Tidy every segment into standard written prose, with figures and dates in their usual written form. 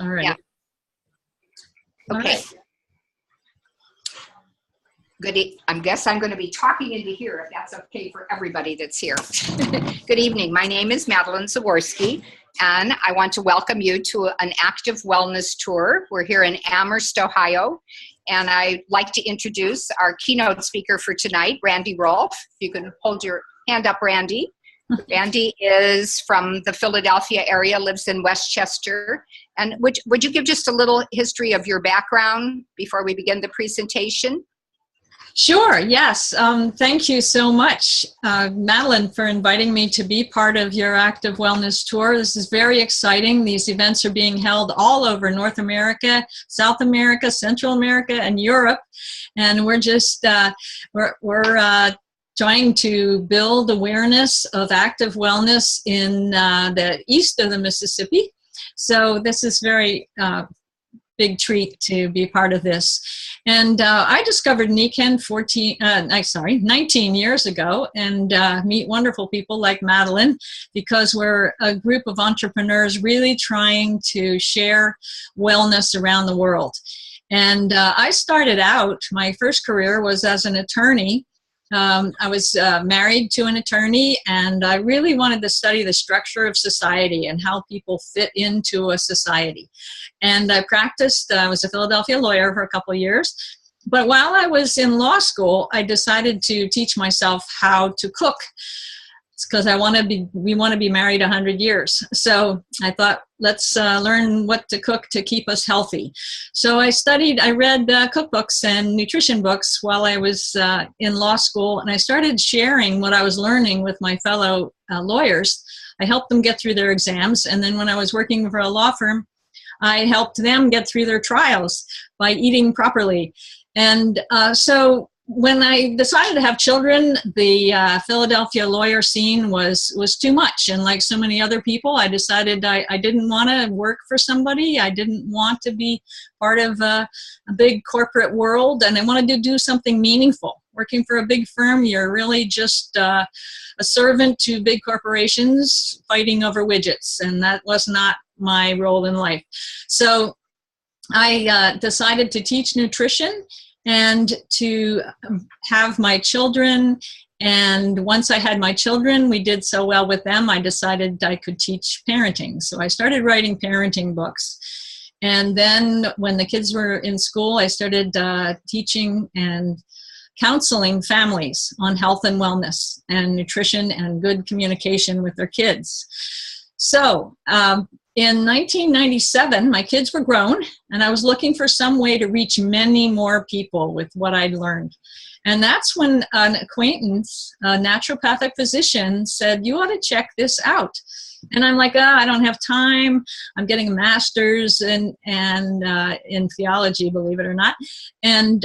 All right. Yeah. Okay. All right. I guess I'm going to be talking into here, if that's okay for everybody that's here. Good evening. My name is Madeline Zaworski, and I want to welcome you to an active wellness tour. We're here in Amherst, Ohio, and I'd like to introduce our keynote speaker for tonight, Randy Rolfe. If you can hold your hand up, Randy. Randy is from the Philadelphia area, lives in Westchester. And would you give just a little history of your background before we begin the presentation? Sure, yes. Thank you so much, Madeline, for inviting me to be part of your Active Wellness Tour. This is very exciting. These events are being held all over North America, South America, Central America, and Europe. And we're just, we're trying to build awareness of active wellness in the east of the Mississippi. So this is very big treat to be part of this. And I discovered NECAN 19 years ago, and meet wonderful people like Madeline, because we're a group of entrepreneurs really trying to share wellness around the world. And I started out, my first career was as an attorney. I was married to an attorney, and I really wanted to study the structure of society and how people fit into a society. And I practiced, I was a Philadelphia lawyer for a couple of years. But while I was in law school, I decided to teach myself how to cook. It's because we want to be married 100 years. So I thought, let's learn what to cook to keep us healthy. So I read cookbooks and nutrition books while I was in law school, and I started sharing what I was learning with my fellow lawyers. I helped them get through their exams, and then when I was working for a law firm, I helped them get through their trials by eating properly. And so when I decided to have children, the Philadelphia lawyer scene was too much. And like so many other people, I decided I didn't want to work for somebody. I didn't want to be part of a big corporate world, and I wanted to do something meaningful. Working for a big firm, you're really just a servant to big corporations fighting over widgets, and that was not my role in life. So I decided to teach nutrition and to have my children. And once I had my children, we did so well with them, I decided I could teach parenting. So I started writing parenting books. And then when the kids were in school, I started teaching and counseling families on health and wellness and nutrition and good communication with their kids. So in 1997, my kids were grown, and I was looking for some way to reach many more people with what I'd learned. And that's when an acquaintance, a naturopathic physician, said, you ought to check this out. And I'm like, I don't have time. I'm getting a master's in theology, believe it or not. And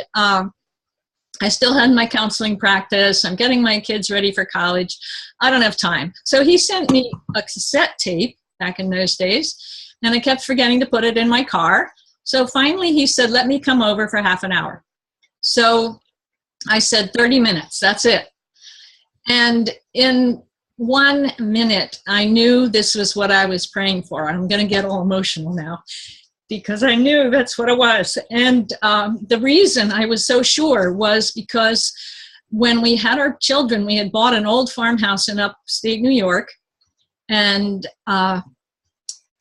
I still had my counseling practice. I'm getting my kids ready for college. I don't have time. So he sent me a cassette tape back in those days, and I kept forgetting to put it in my car. So finally he said, let me come over for half an hour. So I said, 30 minutes, that's it. And in 1 minute, I knew this was what I was praying for. I'm going to get all emotional now, because I knew that's what it was. And the reason I was so sure was because when we had our children, we had bought an old farmhouse in upstate New York. And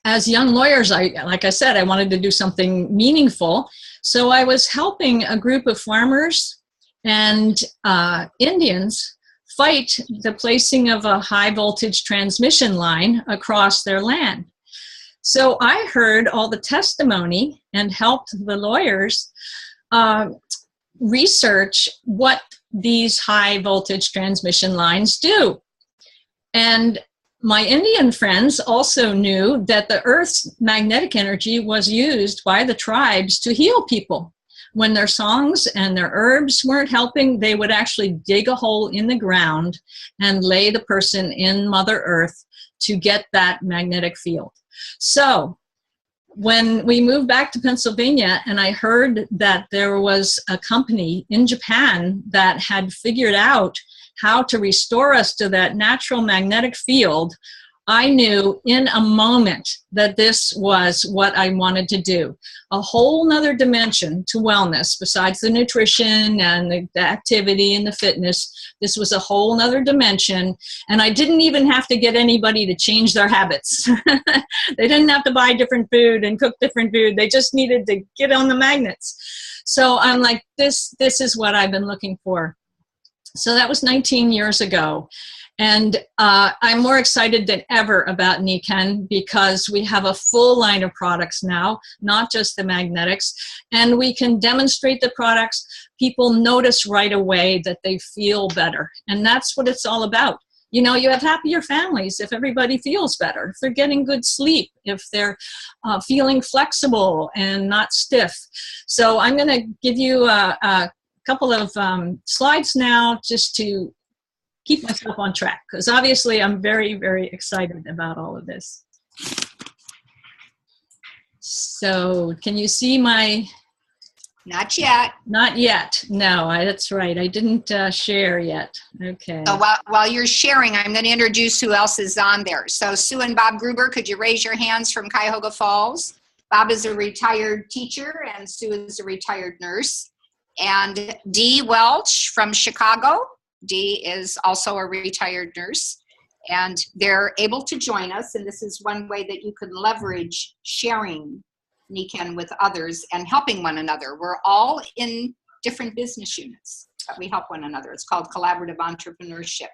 as young lawyers, like I said, I wanted to do something meaningful. So I was helping a group of farmers and Indians fight the placing of a high voltage transmission line across their land. So I heard all the testimony and helped the lawyers research what these high voltage transmission lines do. And my Indian friends also knew that the Earth's magnetic energy was used by the tribes to heal people. When their songs and their herbs weren't helping, they would actually dig a hole in the ground and lay the person in Mother Earth to get that magnetic field. So when we moved back to Pennsylvania and I heard that there was a company in Japan that had figured out how to restore us to that natural magnetic field, I knew in a moment that this was what I wanted to do. A whole nother dimension to wellness besides the nutrition and the activity and the fitness. This was a whole nother dimension. And I didn't even have to get anybody to change their habits. They didn't have to buy different food and cook different food. They just needed to get on the magnets. So I'm like, this is what I've been looking for. So that was 19 years ago. And I'm more excited than ever about Nikken because we have a full line of products now, not just the magnetics, and we can demonstrate the products. People notice right away that they feel better, and that's what it's all about. You know, you have happier families if everybody feels better, if they're getting good sleep, if they're feeling flexible and not stiff. So I'm going to give you a couple of slides now just to keep myself on track, because obviously I'm very, very excited about all of this. So can you see my? Not yet. Not yet. No, that's right. I didn't share yet. Okay. So while you're sharing, I'm going to introduce who else is on there. So Sue and Bob Gruber, could you raise your hands from Cuyahoga Falls? Bob is a retired teacher and Sue is a retired nurse. And Dee Welch from Chicago. Dee is also a retired nurse, and they're able to join us, and this is one way that you can leverage sharing Nikken with others and helping one another. We're all in different business units, but we help one another. It's called collaborative entrepreneurship.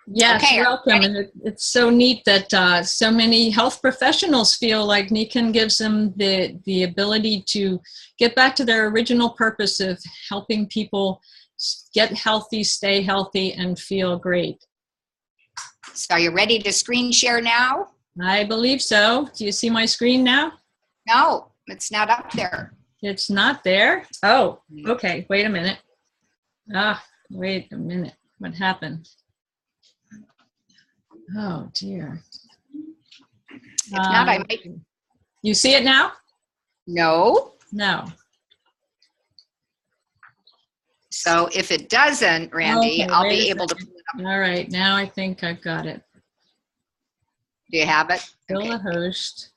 Yes, okay, welcome. And it's so neat that so many health professionals feel like Nikken gives them the ability to get back to their original purpose of helping people get healthy, stay healthy, and feel great. So are you ready to screen share now? I believe so. Do you see my screen now? No, it's not up there. It's not there? Oh, okay. Wait a minute. Wait a minute. What happened? Oh, dear. If not, I might. You see it now? No. No. So if it doesn't, Randy, okay, I'll be able to pull it up. All right, now I think I've got it. Do you have it? Still okay. a host.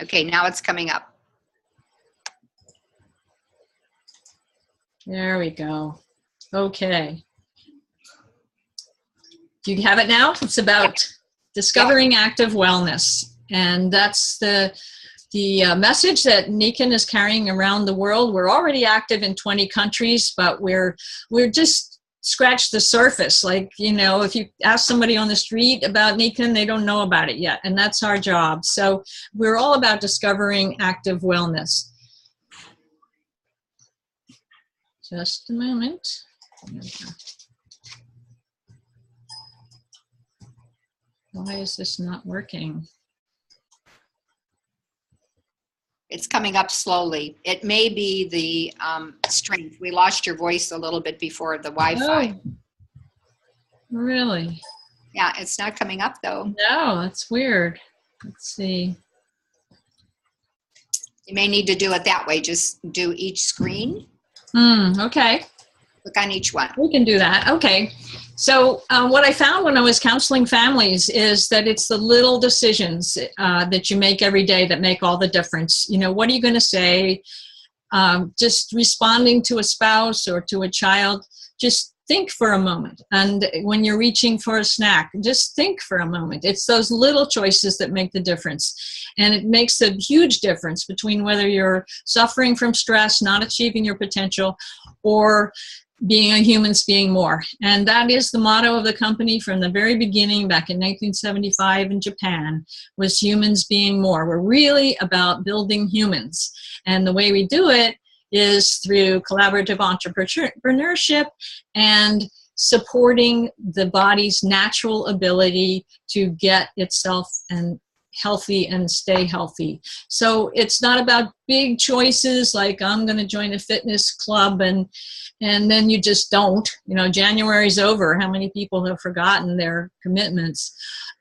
Okay, now it's coming up. There we go. Okay. Do you have it now? It's about discovering active wellness. And that's the message that Nikken is carrying around the world. We're already active in 20 countries, but we're just scratched the surface. Like, you know, if you ask somebody on the street about Nikken, they don't know about it yet. And that's our job. So we're all about discovering active wellness. Just a moment. Why is this not working? It's coming up slowly. It may be the strength. We lost your voice a little bit before the Wi-Fi. Oh, really? Yeah, it's not coming up though. No, that's weird. Let's see. You may need to do it that way. Just do each screen. Okay. Click on each one. We can do that. Okay. So what I found when I was counseling families is that it's the little decisions that you make every day that make all the difference. You know, what are you going to say? Just responding to a spouse or to a child, just think for a moment. And when you're reaching for a snack, just think for a moment. It's those little choices that make the difference. And it makes a huge difference between whether you're suffering from stress, not achieving your potential, or being a human being more. And that is the motto of the company from the very beginning, back in 1975 in Japan, was humans being more. We're really about building humans. And the way we do it is through collaborative entrepreneurship and supporting the body's natural ability to get itself and healthy and stay healthy. So it's not about big choices like I'm going to join a fitness club and then you just don't. You know, January's over. How many people have forgotten their commitments?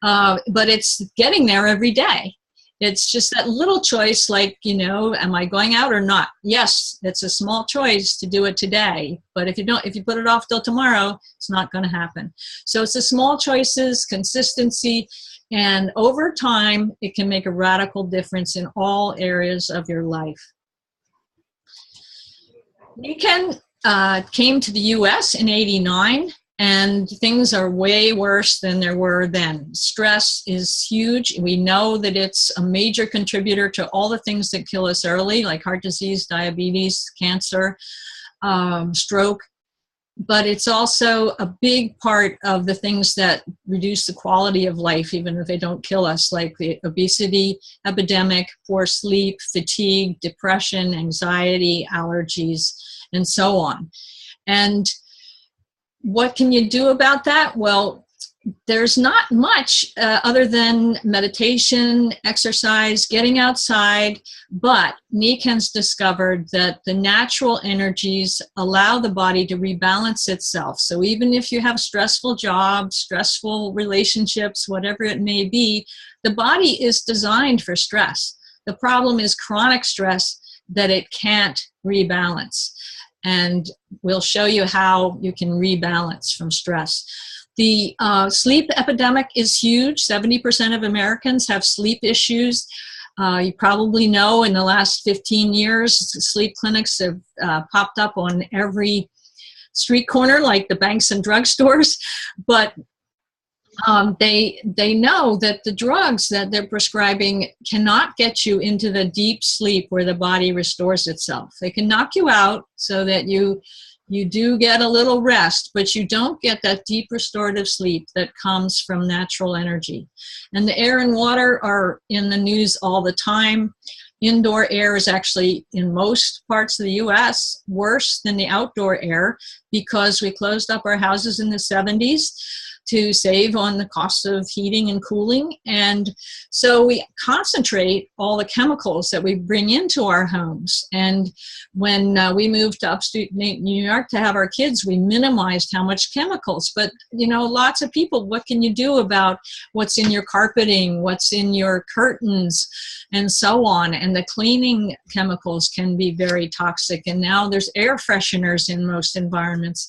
But it's getting there every day. It's just that little choice, like, you know, am I going out or not? Yes, it's a small choice to do it today, but if you put it off till tomorrow, it's not going to happen. So it's the small choices, consistency, and over time, it can make a radical difference in all areas of your life. Nikan came to the US in '89. And things are way worse than there were then. Stress is huge. We know that it's a major contributor to all the things that kill us early, like heart disease, diabetes, cancer, stroke. But it's also a big part of the things that reduce the quality of life, even if they don't kill us, like the obesity epidemic, poor sleep, fatigue, depression, anxiety, allergies, and so on. And what can you do about that? Well, there's not much other than meditation, exercise, getting outside, but Nikan's discovered that the natural energies allow the body to rebalance itself. So even if you have stressful jobs, stressful relationships, whatever it may be, the body is designed for stress. The problem is chronic stress that it can't rebalance. And we'll show you how you can rebalance from stress. The sleep epidemic is huge. 70% of Americans have sleep issues. You probably know in the last 15 years, sleep clinics have popped up on every street corner, like the banks and drugstores. But they know that the drugs that they're prescribing cannot get you into the deep sleep where the body restores itself. They can knock you out so that you do get a little rest, but you don't get that deep restorative sleep that comes from natural energy. And the air and water are in the news all the time. Indoor air is actually, in most parts of the US, worse than the outdoor air because we closed up our houses in the 70s to save on the cost of heating and cooling. And so we concentrate all the chemicals that we bring into our homes. And when we moved to upstate New York to have our kids, we minimized how much chemicals. But, you know, lots of people, what can you do about what's in your carpeting, what's in your curtains, and so on? And the cleaning chemicals can be very toxic. And now there's air fresheners in most environments.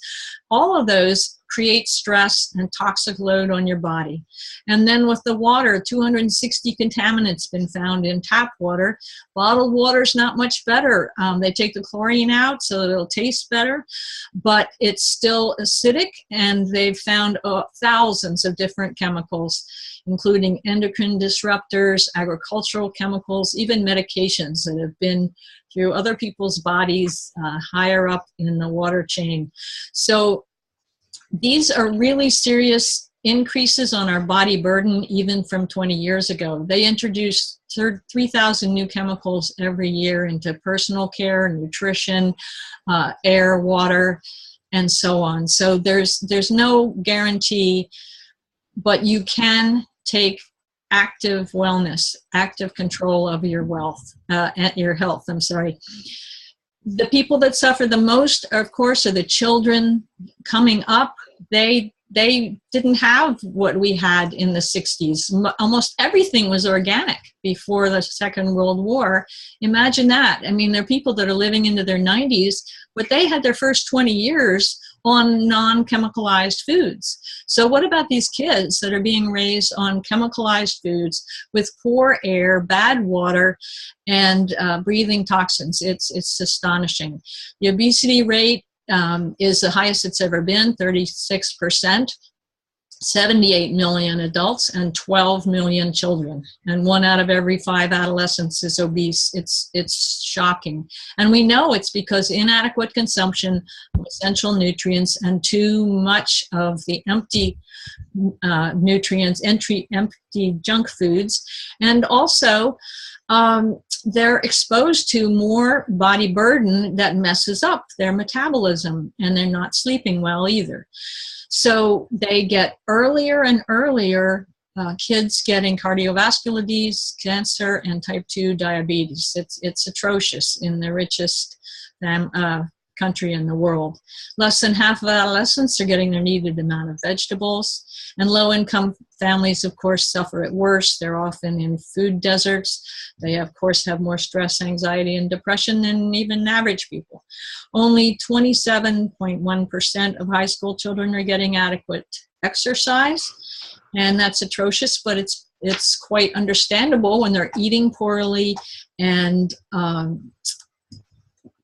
All of those create stress and toxic load on your body. And then with the water, 260 contaminants been found in tap water. Bottled water is not much better. They take the chlorine out so that it'll taste better, but it's still acidic, and they've found thousands of different chemicals, including endocrine disruptors, agricultural chemicals, even medications that have been through other people's bodies higher up in the water chain. So these are really serious increases on our body burden, even from 20 years ago. They introduced 3,000 new chemicals every year into personal care, nutrition, air, water, and so on. So there's no guarantee, but you can take active wellness, active control of your health. The people that suffer the most, of course, are the children coming up. They didn't have what we had in the 60s. Almost everything was organic before the Second World War. Imagine that. I mean, there are people that are living into their 90s, but they had their first 20 years on non-chemicalized foods. So what about these kids that are being raised on chemicalized foods with poor air, bad water, and breathing toxins? It's astonishing. The obesity rate is the highest it's ever been, 36%. 78 million adults and 12 million children, and 1 out of every 5 adolescents is obese. It's shocking, and we know it's because inadequate consumption of essential nutrients and too much of the empty nutrients, empty junk foods, and also they're exposed to more body burden that messes up their metabolism, and they're not sleeping well either. So they get earlier and earlier, kids getting cardiovascular disease, cancer, and type 2 diabetes. It's atrocious in the richest country in the world. Less than half of adolescents are getting their needed amount of vegetables. And low-income families, of course, suffer it worse. They're often in food deserts. They, of course, have more stress, anxiety, and depression than even average people. Only 27.1% of high school children are getting adequate exercise. And that's atrocious, but it's quite understandable when they're eating poorly and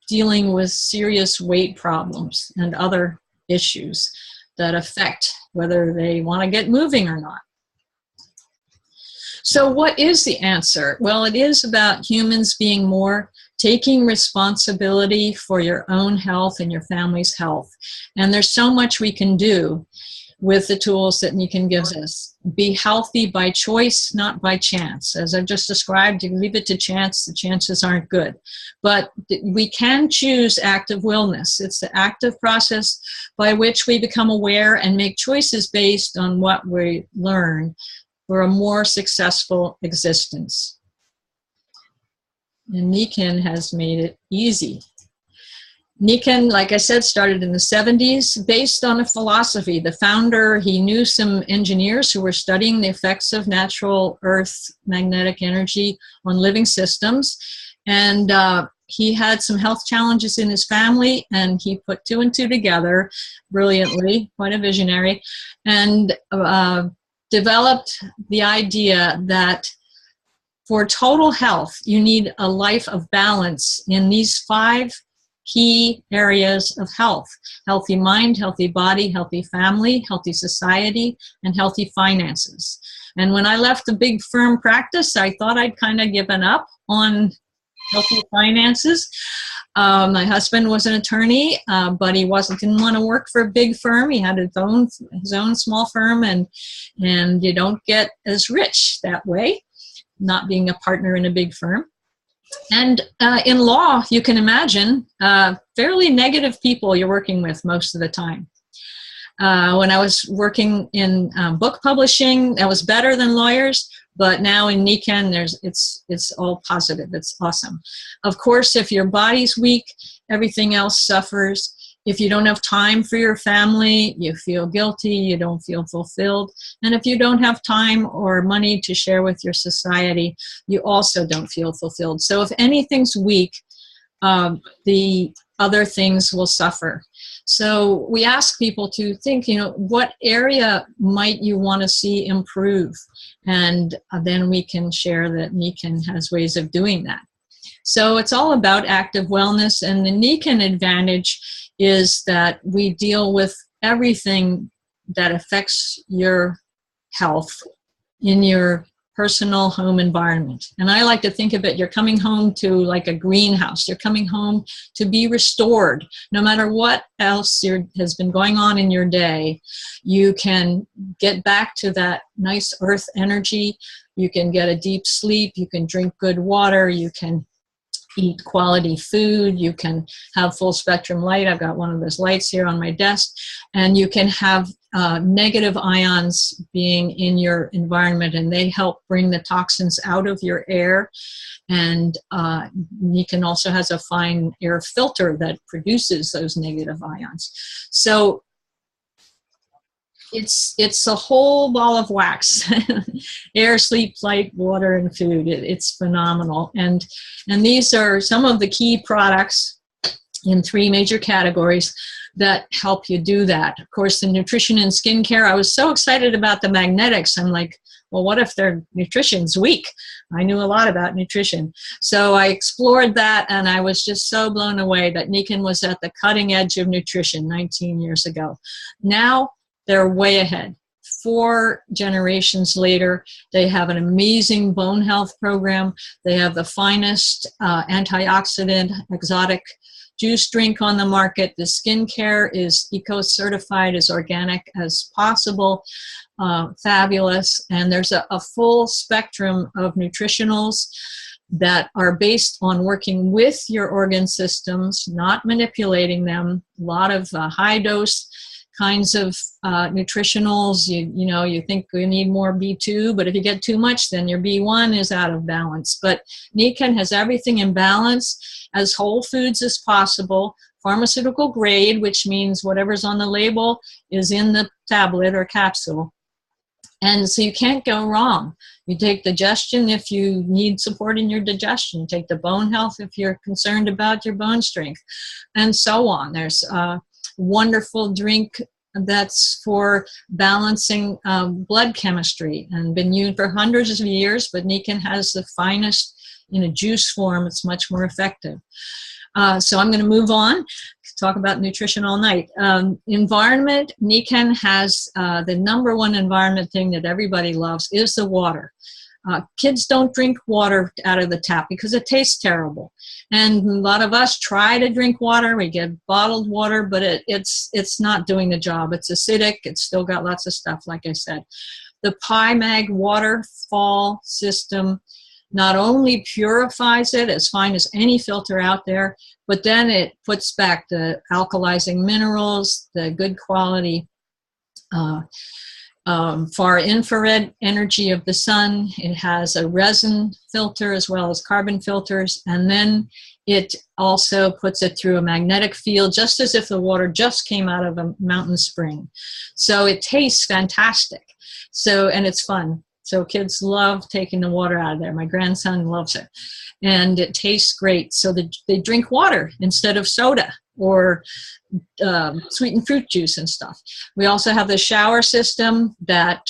dealing with serious weight problems and other issues that affect whether they want to get moving or not. So what is the answer? Well, it is about humans being more taking responsibility for your own health and your family's health. And there's so much we can do with the tools that Nikken gives us. Be healthy by choice, not by chance. As I've just described, you leave it to chance, the chances aren't good. But we can choose active wellness. It's the active process by which we become aware and make choices based on what we learn for a more successful existence. And Nikken has made it easy. Nikken, like I said, started in the 70s based on a philosophy. The founder, he knew some engineers who were studying the effects of natural earth magnetic energy on living systems. And he had some health challenges in his family, and he put two and two together brilliantly, quite a visionary, and developed the idea that for total health, you need a life of balance in these 5 key areas of health: healthy mind, healthy body, healthy family, healthy society, and healthy finances. And when I left the big firm practice, I thought I'd kind of given up on healthy finances. My husband was an attorney, but he didn't want to work for a big firm. He had his own small firm, and you don't get as rich that way, not being a partner in a big firm. And in law, you can imagine fairly negative people you're working with most of the time. When I was working in book publishing, that was better than lawyers, but now in Nikken, it's all positive. It's awesome. Of course, if your body's weak, everything else suffers. If you don't have time for your family, you feel guilty, you don't feel fulfilled. And if you don't have time or money to share with your society, you also don't feel fulfilled. So if anything's weak, the other things will suffer. So we ask people to think, what area might you want to see improve? And then we can share that Nikken has ways of doing that. So it's all about active wellness, and the Nikken advantage is that we deal with everything that affects your health in your personal home environment. And I like to think of it, you're coming home to like a greenhouse. You're coming home to be restored. No matter what else has been going on in your day, you can get back to that nice earth energy. You can get a deep sleep. You can drink good water. You can eat quality food, you can have full spectrum light. I've got one of those lights here on my desk, and you can have negative ions being in your environment, and they help bring the toxins out of your air. And Nikken also has a fine air filter that produces those negative ions. So it's a whole ball of wax. Air, sleep, light, water, and food. It's phenomenal. And these are some of the key products in 3 major categories that help you do that. Of course, the nutrition and skincare, I was so excited about the magnetics. I'm like, well, what if their nutrition's weak? I knew a lot about nutrition. So I explored that, and I was just so blown away that Nikken was at the cutting edge of nutrition 19 years ago. Now, they're way ahead. 4 generations later, they have an amazing bone health program. They have the finest antioxidant exotic juice drink on the market. The skincare is eco-certified, as organic as possible, fabulous. And there's a full spectrum of nutritionals that are based on working with your organ systems, not manipulating them. A lot of high dose kinds of nutritionals. You think you need more B2, but if you get too much, then your B1 is out of balance. But Nikken has everything in balance, as whole foods as possible, pharmaceutical grade, which means whatever's on the label is in the tablet or capsule. And so you can't go wrong. You take digestion if you need support in your digestion. You take the bone health if you're concerned about your bone strength, and so on. There's a wonderful drink that's for balancing blood chemistry and been used for hundreds of years, but Nikken has the finest in a juice form. It's much more effective. So I'm going to move on, talk about nutrition all night. Environment, Nikken has the #1 environment thing that everybody loves is the water. Kids don't drink water out of the tap because it tastes terrible. And a lot of us try to drink water. We get bottled water, but it's not doing the job. It's acidic. It's still got lots of stuff, like I said. The PyMag waterfall system not only purifies it as fine as any filter out there, but then it puts back the alkalizing minerals, the good quality far infrared energy of the sun. It has a resin filter as well as carbon filters, and then it also puts it through a magnetic field, just as if the water just came out of a mountain spring. So it tastes fantastic. So, and it's fun. So kids love taking the water out of there. My grandson loves it. And it tastes great. So they drink water instead of soda or sweetened fruit juice and stuff. We also have the shower system that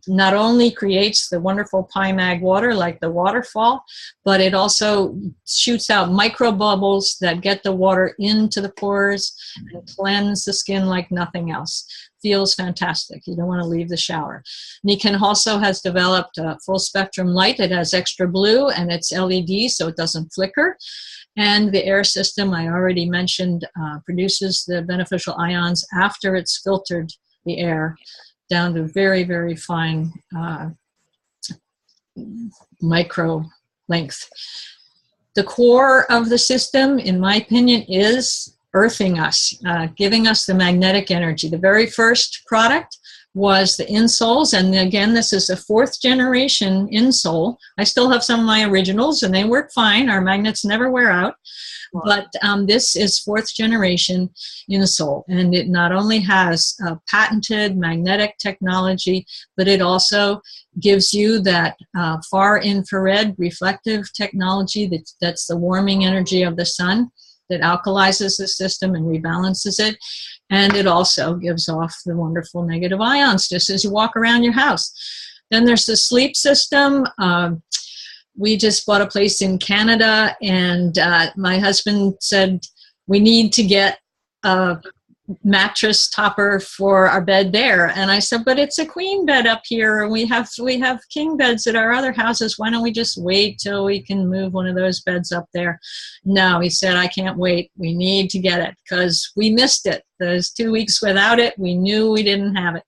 not only creates the wonderful PyMag water like the waterfall, but it also shoots out micro bubbles that get the water into the pores and cleanse the skin like nothing else. Feels fantastic. You don't want to leave the shower. Nikken also has developed a full spectrum light. It has extra blue and it's LED, so it doesn't flicker. And the air system, I already mentioned, produces the beneficial ions after it's filtered the air down to very, very fine micro length. The core of the system, in my opinion, is earthing us, giving us the magnetic energy. The very first product was the insoles, and again, this is a 4th generation insole. I still have some of my originals, and they work fine. Our magnets never wear out. But this is 4th generation insole, and it not only has patented magnetic technology, but it also gives you that far infrared reflective technology that's the warming energy of the sun that alkalizes the system and rebalances it. And it also gives off the wonderful negative ions just as you walk around your house. Then there's the sleep system. We just bought a place in Canada, and my husband said, we need to get a mattress topper for our bed there. And I said, but it's a queen bed up here, and we have king beds at our other houses. Why don't we just wait till we can move one of those beds up there? No, he said, I can't wait. We need to get it because we missed it. Those 2 weeks without it, we knew we didn't have it.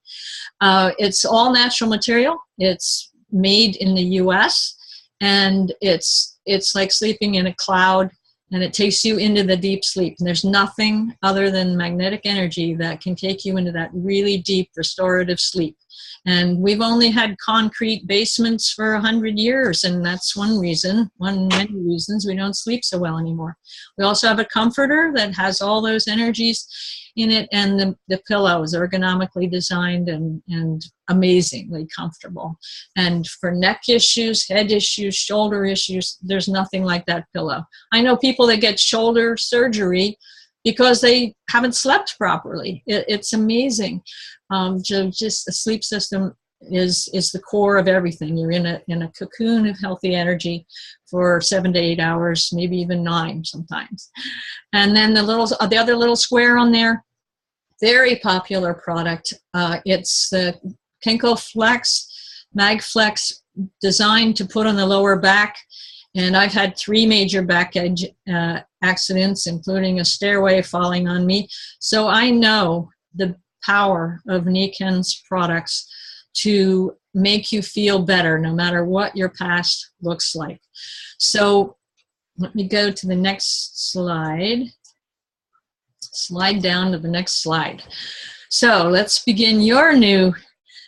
It's all natural material. It's made in the US, and it's like sleeping in a cloud, and it takes you into the deep sleep. And there's nothing other than magnetic energy that can take you into that really deep restorative sleep. And we've only had concrete basements for 100 years, and that's one many reasons we don't sleep so well anymore. We also have a comforter that has all those energies in it, and the pillow is ergonomically designed and amazingly comfortable. And for neck issues, head issues, shoulder issues, there's nothing like that pillow. I know people that get shoulder surgery because they haven't slept properly. It's amazing. Just the sleep system is the core of everything. You're in a cocoon of healthy energy for 7 to 8 hours, maybe even 9 sometimes. And then the other little square on there, very popular product. It's the Kenko Flex, MagFlex, designed to put on the lower back. And I've had 3 major back edge accidents, including a stairway falling on me. So I know the power of Nikken's products to make you feel better no matter what your past looks like. So let me go to the next slide. Slide down to the next slide. So let's begin your new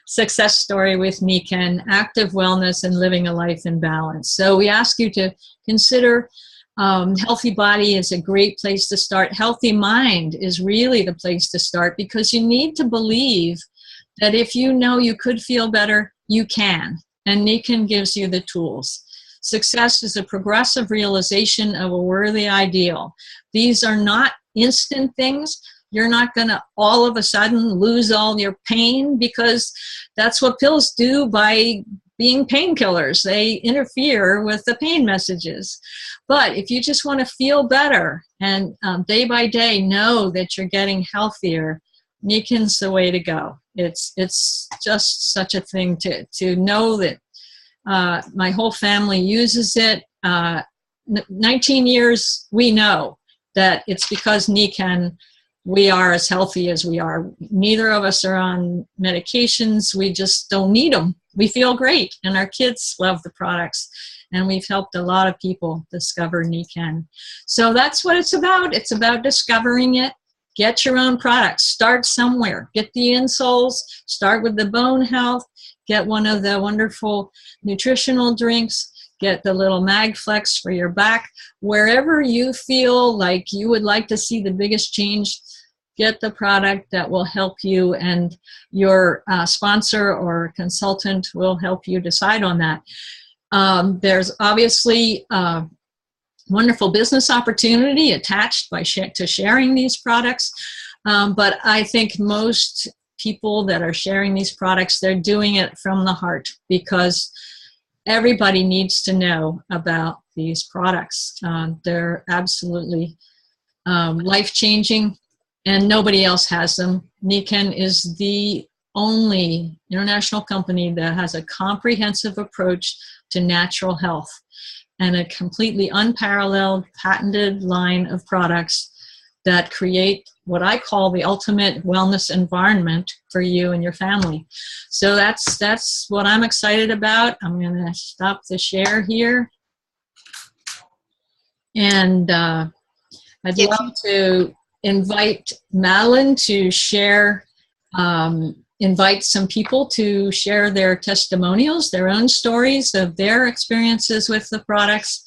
success story with Nikken, active wellness and living a life in balance. So we ask you to consider Healthy body is a great place to start. Healthy mind is really the place to start, because you need to believe that if you know you could feel better, you can. And Nikan gives you the tools. Success is a progressive realization of a worthy ideal. These are not instant things. You're not going to all of a sudden lose all your pain, because that's what pills do by being painkillers. They interfere with the pain messages. But if you just want to feel better and day by day know that you're getting healthier, Nikan's the way to go. It's just such a thing to know that my whole family uses it. 19 years, we know that it's because Nikan we are as healthy as we are. Neither of us are on medications. We just don't need them. We feel great, and our kids love the products, and we've helped a lot of people discover Nikan. So that's what it's about. It's about discovering it. Get your own products. Start somewhere. Get the insoles. Start with the bone health. Get one of the wonderful nutritional drinks. Get the little MagFlex for your back. Wherever you feel like you would like to see the biggest change, get the product that will help you, and your sponsor or consultant will help you decide on that. There's obviously a wonderful business opportunity attached to sharing these products, but I think most people that are sharing these products, they're doing it from the heart, because everybody needs to know about these products. They're absolutely life-changing, and nobody else has them. Nikan is the only international company that has a comprehensive approach to natural health and a completely unparalleled, patented line of products that create what I call the ultimate wellness environment for you and your family. So that's what I'm excited about. I'm going to stop the share here. And I'd love to invite Madeline to share, invite some people to share their testimonials, their own stories of their experiences with the products.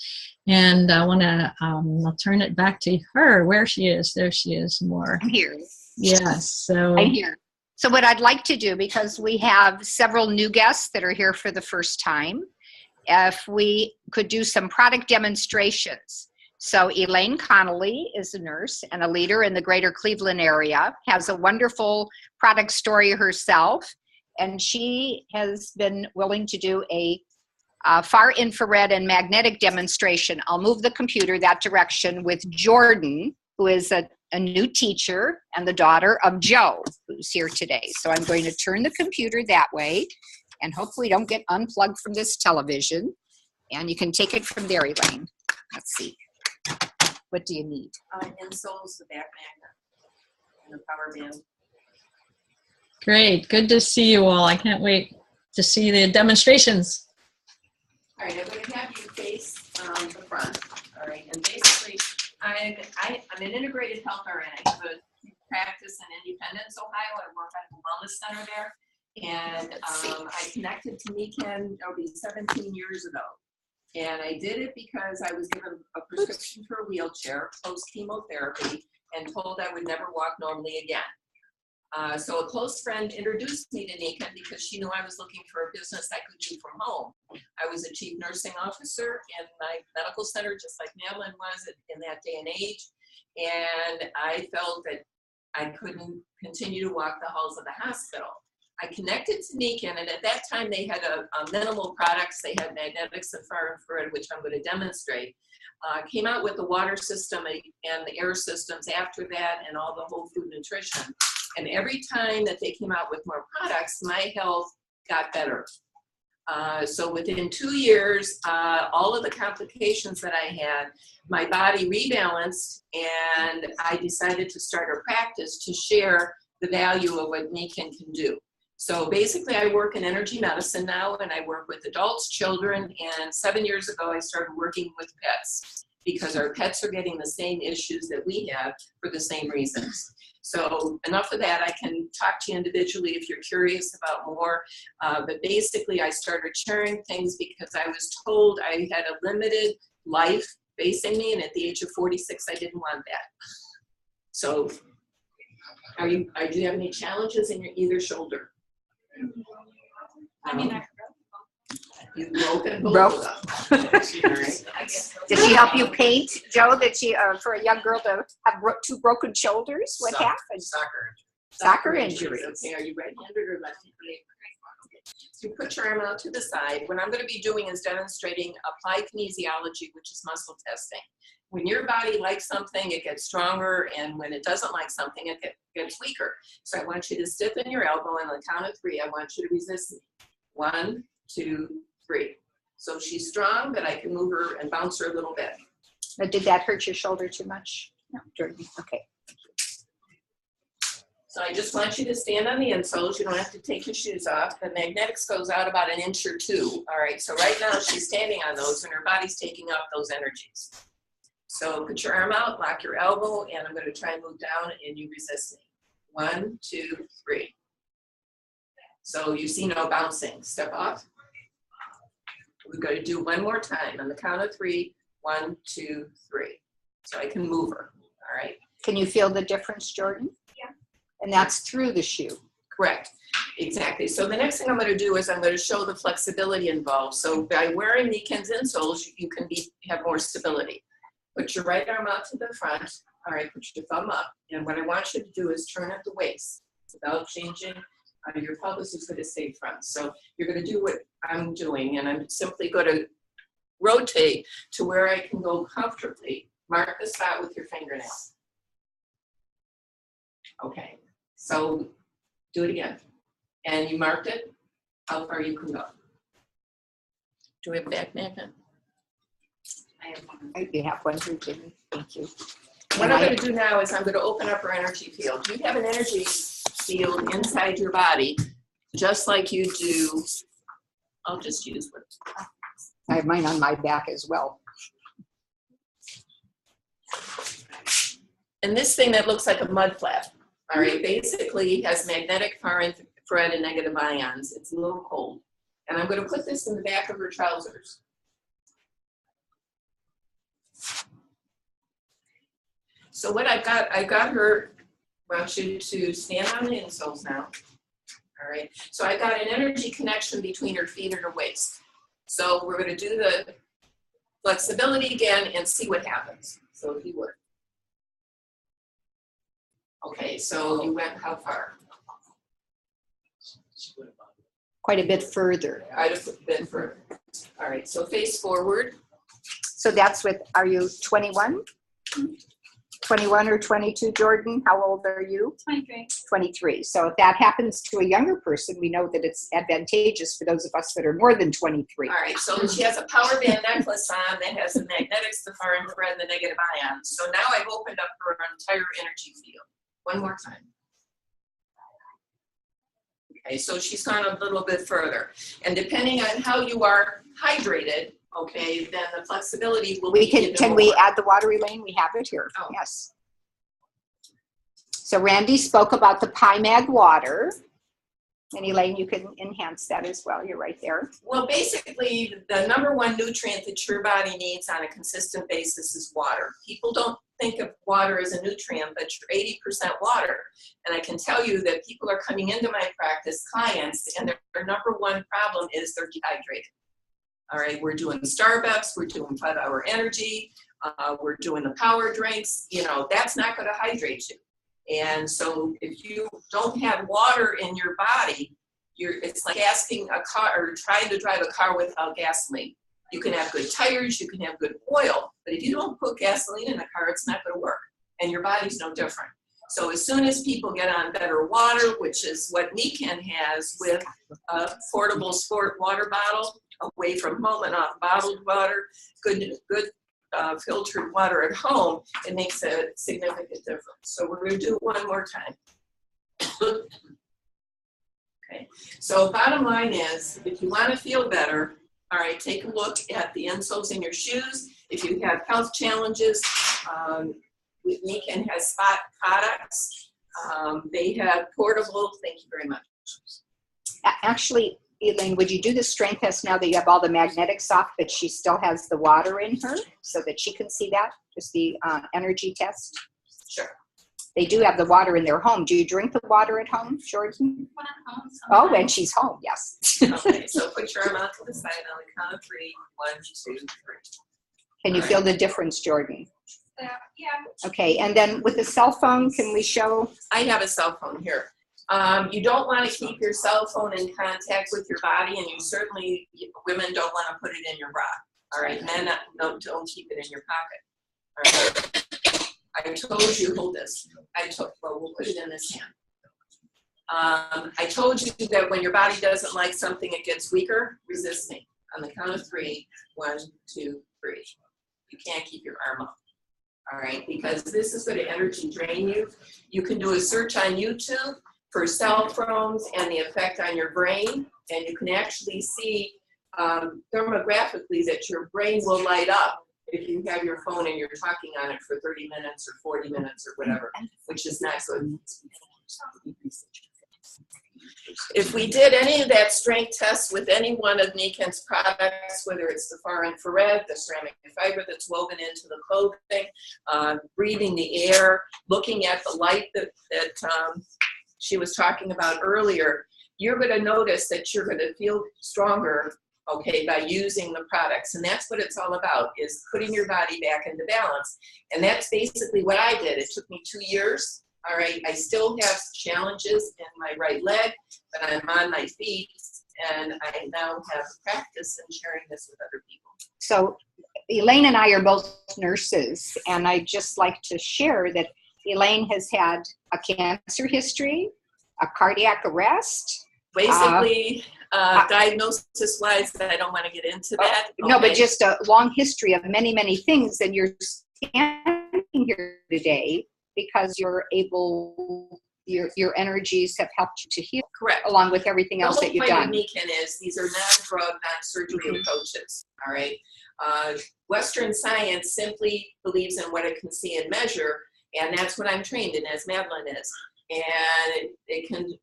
And I want to, I'll turn it back to her. Where she is, there she is more. I'm here. Yes, so. I'm here. So what I'd like to do, because we have several new guests that are here for the first time, if we could do some product demonstrations. So Elaine Connolly is a nurse and a leader in the greater Cleveland area, has a wonderful product story herself, and she has been willing to do a far infrared and magnetic demonstration. I'll move the computer that direction with Jordan, who is a new teacher and the daughter of Joe, who's here today. So I'm going to turn the computer that way and hopefully don't get unplugged from this television. And you can take it from there, Elaine. Let's see. What do you need? Insoles, the back magnet, and the power band. Great. Good to see you all. I can't wait to see the demonstrations. All right, I'm going to have you face the front. All right, and basically, I'm an integrated health RN. I have a practice in Independence, Ohio. I work at the wellness center there, and I connected to Nikan, it'll be 17 years ago. And I did it because I was given a prescription for a wheelchair post-chemotherapy and told I would never walk normally again. So a close friend introduced me to Nikan because she knew I was looking for a business I could do from home. I was a chief nursing officer in my medical center, just like Madeline was in that day and age. And I felt that I couldn't continue to walk the halls of the hospital. I connected to Nikan, and at that time they had a minimal products. They had magnetics and far infrared, which I'm going to demonstrate. Came out with the water system and the air systems after that, and all the whole food nutrition. And every time that they came out with more products, my health got better. So within 2 years, all of the complications that I had, my body rebalanced, and I decided to start a practice to share the value of what Nikan can do. So basically, I work in energy medicine now, and I work with adults, children, and 7 years ago, I started working with pets because our pets are getting the same issues that we have for the same reasons. So enough of that. I can talk to you individually if you're curious about more. But basically, I started sharing things because I was told I had a limited life facing me, and at the age of 46, I didn't want that. So do you have any challenges in your either shoulder? I mean, You've broken Broke. both of them. Did she help you paint, Joe, that she, for a young girl to have two broken shoulders? What happened? Soccer injuries. Okay, are you right-handed or left-handed? So you put your arm out to the side. What I'm going to be doing is demonstrating applied kinesiology, which is muscle testing. When your body likes something, it gets stronger, and when it doesn't like something, it gets weaker. So I want you to stiffen your elbow, and on the count of 3, I want you to resist me. 1, 2, 3. So she's strong, but I can move her and bounce her a little bit. Now, did that hurt your shoulder too much? No, Jordan. Okay. So I just want you to stand on the insoles. You don't have to take your shoes off. The magnetics goes out about 1 inch or 2. All right, so right now she's standing on those, and her body's taking up those energies. So put your arm out, lock your elbow, and I'm going to try and move down, and you resist me. 1, 2, 3. So you see no bouncing. Step off. We've got to do one more time on the count of 3. 1, 2, 3. So I can move her. All right. Can you feel the difference, Jordan? Yeah. And that's through the shoe. Correct. Exactly. So the next thing I'm going to do is I'm going to show the flexibility involved. So by wearing Meekins insoles, you can have more stability. Put your right arm out to the front. All right. Put your thumb up. And what I want you to do is turn at the waist without changing. Your pelvis is going to stay front. So you're going to do what I'm doing, and I'm simply going to rotate to where I can go comfortably. Mark the spot with your fingernail. Okay, so do it again. And you marked it, how far you can go. Do we have a back magnet? I have one. You have one here, Jimmy. Thank you. What I'm going to do now is I'm going to open up our energy field. You have an energy field inside your body, just like you do. I'll just use one. I have mine on my back as well. And this thing that looks like a mud flap, all right, basically has magnetic far infrared and negative ions. It's a little cold. And I'm going to put this in the back of her trousers. So what I've got her, I want you to stand on the insoles now. All right, so I've got an energy connection between her feet and her waist. So we're going to do the flexibility again and see what happens. So if you would. Okay, so you went how far? Quite a bit further. Quite a bit further. All right, so face forward. So that's with, are you 21? 21 or 22, Jordan? How old are you? 23. 23. So if that happens to a younger person, we know that it's advantageous for those of us that are more than 23. All right, so she has a power band necklace on that has the magnetics, the far infrared, and the negative ions. So now I've opened up her entire energy field. One more time. Okay, so she's gone a little bit further. And depending on how you are hydrated, okay, then the flexibility will be even Can more. we add the water, Elaine? We have it here. Oh. Yes. So Randy spoke about the PyMag water. And Elaine, you can enhance that as well. You're right there. Well, basically, the #1 nutrient that your body needs on a consistent basis is water. People don't think of water as a nutrient, but you're 80% water. And I can tell you that people are coming into my practice, clients, and their #1 problem is they're dehydrated. All right, we're doing Starbucks, we're doing 5-hour energy, we're doing the power drinks. You know, that's not going to hydrate you. And so if you don't have water in your body, it's like asking a car or trying to drive a car without gasoline. You can have good tires, you can have good oil, but if you don't put gasoline in the car, it's not going to work. And your body's no different. So as soon as people get on better water, which is what Meekin has with a portable sport water bottle, away from home and off bottled water, good filtered water at home, it makes a significant difference. So we're going to do it one more time. Okay, so bottom line is, if you want to feel better, all right, take a look at the insoles in your shoes. If you have health challenges, Meekin has spot products. They have portable, thank you very much. Actually, Elaine, would you do the strength test now that you have all the magnetics off, but she still has the water in her so that she can see that? Just the energy test? Sure. They do have the water in their home. Do you drink the water at home, Jordan? When I'm home, Oh, when she's home, yes. Okay, so put your arm out to the side on the count of 3. 1, 2, 3. Can you feel the difference, Jordan? yeah. Okay, and then with the cell phone, can we show? I have a cell phone here. You don't want to keep your cell phone in contact with your body, and you certainly, women don't want to put it in your bra. All right, men don't keep it in your pocket. All right. I told you, hold this. Well, we'll put it in this hand. I told you that when your body doesn't like something, it gets weaker. Resist me. On the count of 3. 1, 2, 3. You can't keep your arm up. All right, because this is going to energy drain you. You can do a search on YouTube for cell phones and the effect on your brain, and you can actually see thermographically that your brain will light up if you have your phone and you're talking on it for 30 minutes or 40 minutes or whatever, which is not good. If we did any of that strength test with any one of Niken's products, whether it's the far infrared, the ceramic fiber that's woven into the clothing, breathing the air, looking at the light that she was talking about earlier, you're going to notice that you're going to feel stronger, okay, by using the products. And that's what it's all about, is putting your body back into balance. And that's basically what I did. It took me 2 years. All right, I still have challenges in my right leg, but I'm on my feet, and I now have practice in sharing this with other people. So Elaine and I are both nurses, and I'd just like to share that Elaine has had a cancer history, a cardiac arrest. Basically, diagnosis-wise, I don't want to get into that. No, but just a long history of many, many things, and you're standing here today because you're able, your energies have helped you to heal. Correct. Along with everything else that you've done. The whole point of Niken is these are non-drug, non-surgery approaches, all right? Western science simply believes in what it can see and measure, and that's what I'm trained in, as Madeline is. And it can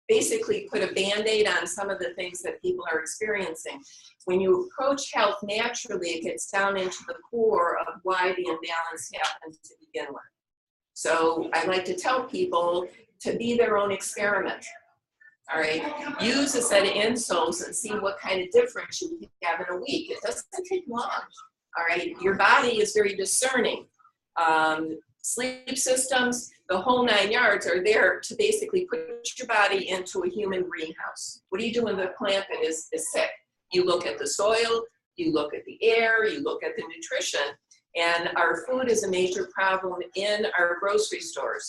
basically put a Band-Aid on some of the things that people are experiencing. When you approach health naturally, it gets down into the core of why the imbalance happened to begin with. So I like to tell people to be their own experiment. All right, use a set of insoles and see what kind of difference you can have in a week. It doesn't take long. All right, your body is very discerning. Sleep systems, the whole 9 yards are there to basically put your body into a human greenhouse. What do you do when the plant that is sick? You look at the soil, you look at the air, you look at the nutrition. And our food is a major problem in our grocery stores.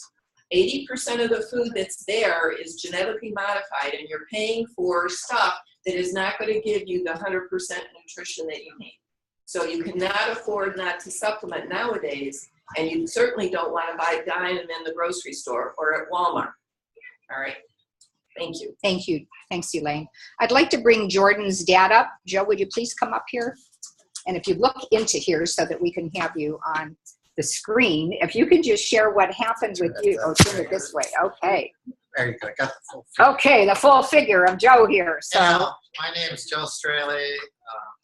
80% of the food that's there is genetically modified, and you're paying for stuff that is not going to give you the 100% nutrition that you need. So you cannot afford not to supplement nowadays, and you certainly don't want to buy Dime in the grocery store or at Walmart. All right. Thank you. Thank you. Thanks, Elaine. I'd like to bring Jordan's dad up. Joe, would you please come up here? And if you look into here so that we can have you on the screen, if you could just share what happened with you. Oh, turn it this way. Okay. There you go. Got the full figure. Okay, the full figure of Joe here. So, Hello, my name is Joe Straley.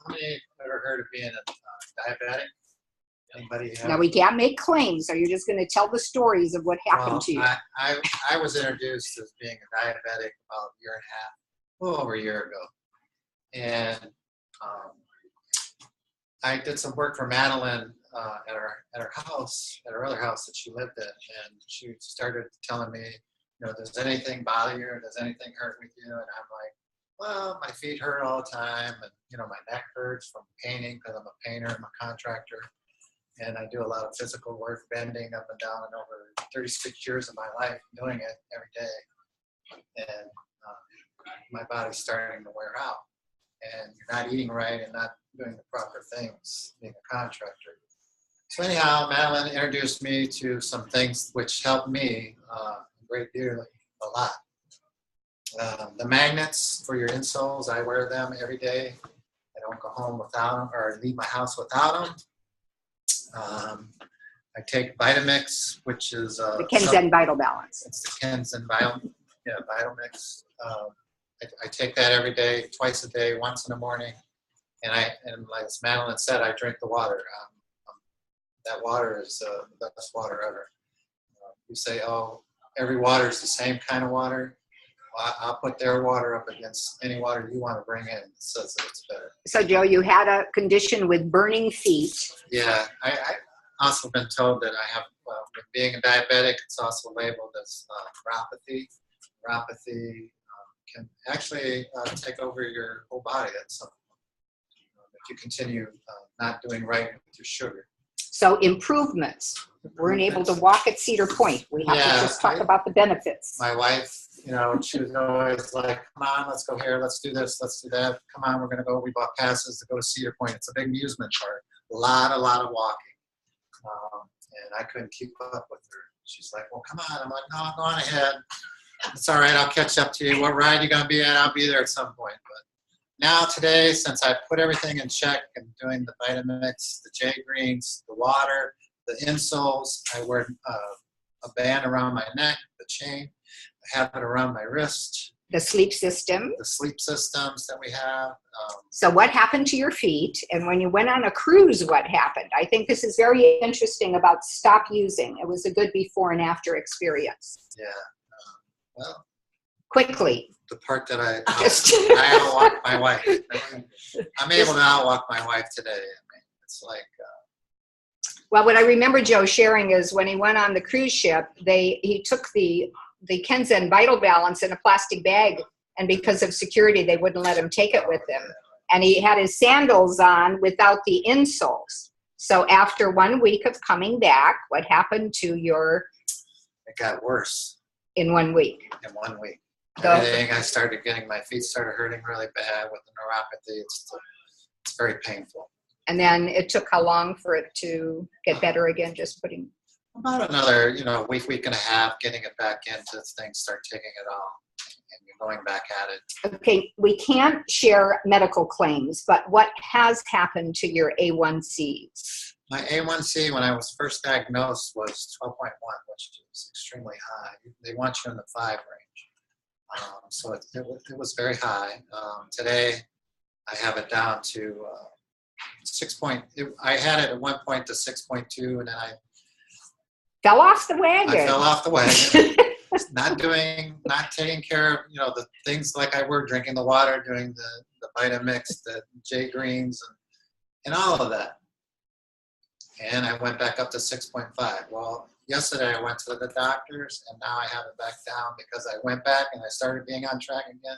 How many have ever heard of being a diabetic? Anybody have? now we can't make claims. Are you just going to tell the stories of what happened to you? I was introduced as being a diabetic about a year and a half, a little over a year ago. And I did some work for Madeline at her house, at her other house that she lived in, and she started telling me, does anything bother you? Does anything hurt with you? And I'm like, well, my feet hurt all the time, and my neck hurts from painting because I'm a painter, I'm a contractor, and I do a lot of physical work, bending up and down, and over 36 years of my life doing it every day, and my body's starting to wear out, and you're not eating right and not doing the proper things, being a contractor. So anyhow, Madeline introduced me to some things which helped me a great deal, a lot. The magnets for your insoles, I wear them every day. I don't go home without them or leave my house without them. I take Vitamix, which is the Kenzen Vital Balance. It's the Kenzen Vital Mix. I take that every day, twice a day, once in the morning. And like as Madeline said, I drink the water. That water is the best water ever. You say, oh, every water is the same kind of water. Well, I'll put their water up against any water you want to bring in. It says that it's better. So, Joe, you had a condition with burning feet. Yeah, I also been told that I have, with being a diabetic, it's also labeled as neuropathy. Neuropathy can actually take over your whole body at some point if you continue not doing right with your sugar. So improvements. Weren't able to walk at Cedar Point. We have to just talk about the benefits. My wife, she was always like, come on, let's go here, let's do this, let's do that. Come on, we're going to go. We bought passes to go to Cedar Point. It's a big amusement park. A lot of walking. And I couldn't keep up with her. She's like, well, come on. I'm like, no, go on ahead. It's all right. I'll catch up to you. What ride you going to be at? I'll be there at some point. But now today, since I put everything in check and doing the Vitamix, the J Greens, the water, the insoles, I wear a band around my neck, the chain, I have it around my wrist. The sleep system. The sleep systems that we have. So what happened to your feet? And when you went on a cruise, what happened? I think this is very interesting about stop using. It was a good before and after experience. Yeah. Well. Quickly. The part that I outwalk my wife. I'm able to outwalk my wife today. I mean, it's like. Well, what I remember Joe sharing is when he went on the cruise ship, he took the Kenzen Vital Balance in a plastic bag, and because of security, they wouldn't let him take it with him. And he had his sandals on without the insoles. So after 1 week of coming back, what happened to your? It got worse. In 1 week. In 1 week. Everything, I started getting, my feet started hurting really bad with the neuropathy. It's very painful. And then it took how long for it to get better again, just putting? About another, week and a half, getting it back into things, start taking it off, and you're going back at it. Okay, we can't share medical claims, but what has happened to your A1Cs? My A1C, when I was first diagnosed, was 12.1, which is extremely high. They want you in the 5 range. So it was very high. Today, I have it down to 6 I had it at one point to 6.2, and then I fell off the wagon. I fell off the wagon. not taking care of, the things like I were, drinking the water, doing the Vitamix, the J Greens, and all of that. And I went back up to 6.5. Well, yesterday I went to the doctors, and now I have it back down because I went back and I started being on track again.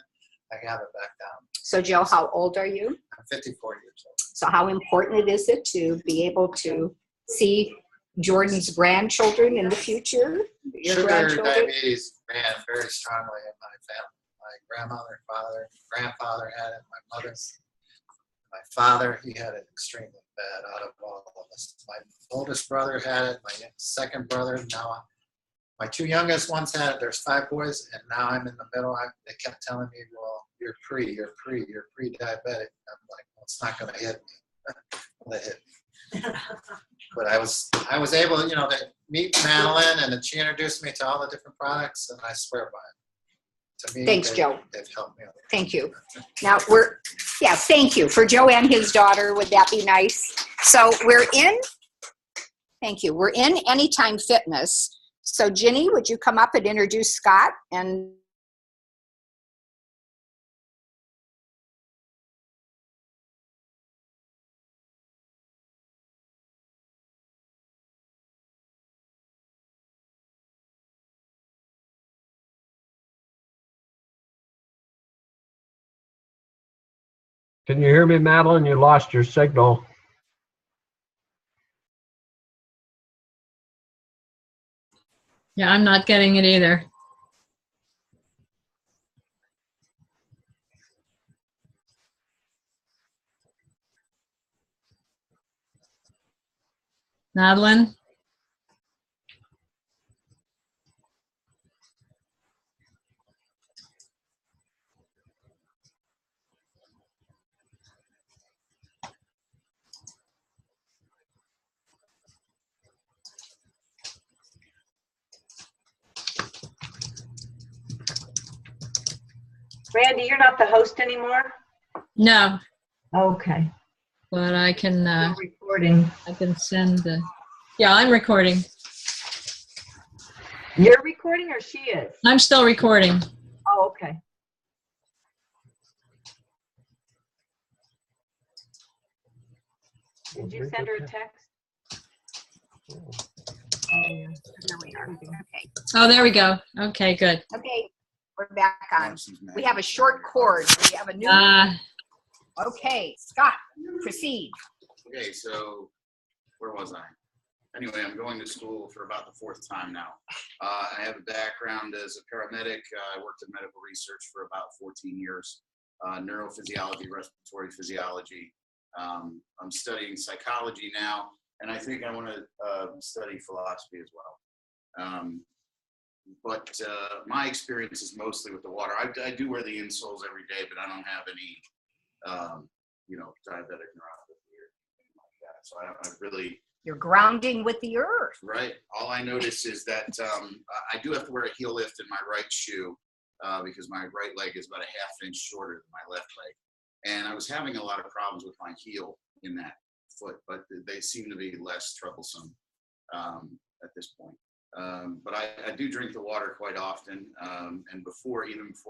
I have it back down. So, Joe, how old are you? I'm 54 years old. So how important is it to be able to see Jordan's grandchildren in the future? Your Sugar grandchildren? diabetes ran very strongly in my family. My grandmother, grandfather had it. My father, he had it extremely bad out of all of us. My oldest brother had it. My second brother, now my 2 youngest ones had it. There's 5 boys, and now I'm in the middle. They kept telling me, well, you're pre-diabetic. I'm like, well, it's not going to hit me. Well, it hit me. But I was able, to meet Madeline, and then she introduced me to all the different products, and I swear by it. To me, Thanks, Joe. They've helped me. Thank you. Now thank you. For Joe and his daughter, would that be nice? So thank you. We're in Anytime Fitness. So Ginny, would you come up and introduce Scott? And Can you hear me, Madeline? You lost your signal. Yeah, I'm not getting it either. Madeline? Randy, you're not the host anymore? No, Okay. but I can Recording. send the, yeah, I'm recording. You're recording or she is? I'm still recording. Oh, okay. Did you send her a text? Here we are. Okay. Oh, there we go. Okay, good. Okay, we're back on. We have a short cord. We have a new. Okay, Scott, proceed. Okay, so where was I? Anyway, I'm going to school for about the 4th time now. I have a background as a paramedic. I worked in medical research for about 14 years, neurophysiology, respiratory physiology. I'm studying psychology now, and I think I want to study philosophy as well. But my experience is mostly with the water. I do wear the insoles every day, but I don't have any, diabetic neuropathy or anything like that. So I really. You're grounding with the earth. Right. All I notice is that I do have to wear a heel lift in my right shoe because my right leg is about a ½ inch shorter than my left leg. And I was having a lot of problems with my heel in that foot, but they seem to be less troublesome at this point. But I do drink the water quite often. And even before